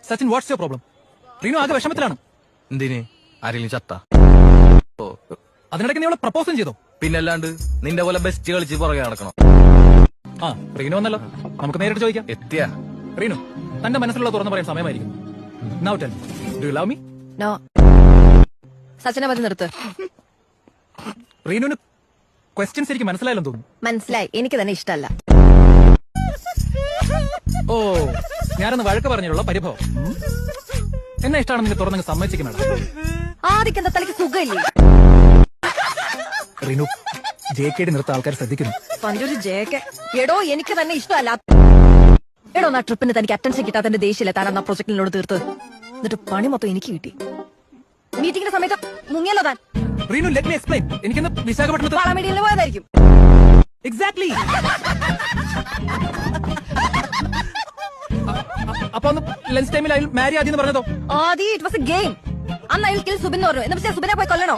Sachin what's your problem? Reenu ആകെ വിഷമത്തിലാണ്. എന്തിന്? ആരെങ്കിലും ചത്ത? ഓ, അതിനിടയ്ക്ക് നീ അവളെ പ്രപ്പോസും ചെയ്തോ? പിന്നല്ലാണ്ട് നിന്റെ പോലെ ബെസ്റ്റ് കളിച്ച് പുറകെ നടക്കണം. ആ, റീനു വന്നല്ലോ, നമുക്ക് നേരിട്ട് ചോദിക്കാം. എത്തിയ റീനു, തന്റെ മനസ്സിലുള്ള തുറന്നു പറയാൻ സമയമായിരിക്കും. Now tell me, do you love me? No. സച്ചിനെ മതി നിർത്ത്. റീനുവിന് ക്വസ്റ്റ്യൻസ് എനിക്ക് മനസ്സിലായല്ലോ തോന്നുന്നു. മനസ്സിലായി, എനിക്ക് തന്നെ ഇഷ്ടമല്ല. ഓ, ഞാനൊന്ന് വഴക്ക് പറഞ്ഞിട്ടുള്ള പരിഭവം. എന്നെ ഇഷ്ടമാണെന്ന് നിങ്ങൾ തുറന്നങ്ങ് സമ്മതിച്ചിരിക്കും മാഡം. ആദ്യം എന്താ തലയ്ക്ക് സുഖമില്ലേ? റീനു, JKD നിർത്ത ആൾക്കാർ ശ്രദ്ധിക്കുന്നു. പഞ്ചൊരു ജേക്കെ. എടോ, എനിക്ക് തന്നെ ഇഷ്ടമല്ല. എടോ, ആ ട്രിപ്പിന് തനിക്ക് അറ്റൻഷൻ കിട്ടാത്തതിന്റെ ദേഷ്യമില്ല താൻ ആ പ്രൊജക്ടിനോട് തീർത്ത്. എന്നിട്ട് പണി മൊത്തം എനിക്ക് കിട്ടി. മീറ്റിംഗിന്റെ സമയത്ത് മുങ്ങിയല്ലോ താൻ. Reenu, let me explain. എനിക്കിന്ന് വിശാഖപട്ടണത്ത് പാളമേടിയിൽ പോയതായിരിക്കും. എക്സാക്ട്ലി. അപ്പൊ ഒന്ന് ലഞ്ച് ടൈമിൽ അയാൾ മാരി ആദ്യം പറഞ്ഞതോ? ആദ്യം ഇറ്റ് വാസ് എ ഗെയിം. അന്ന് അയാൾ കിൽ സുബിൻ എന്ന് പറഞ്ഞു. എന്ന് വെച്ചാൽ സുബിനെ പോയി കൊല്ലണോ?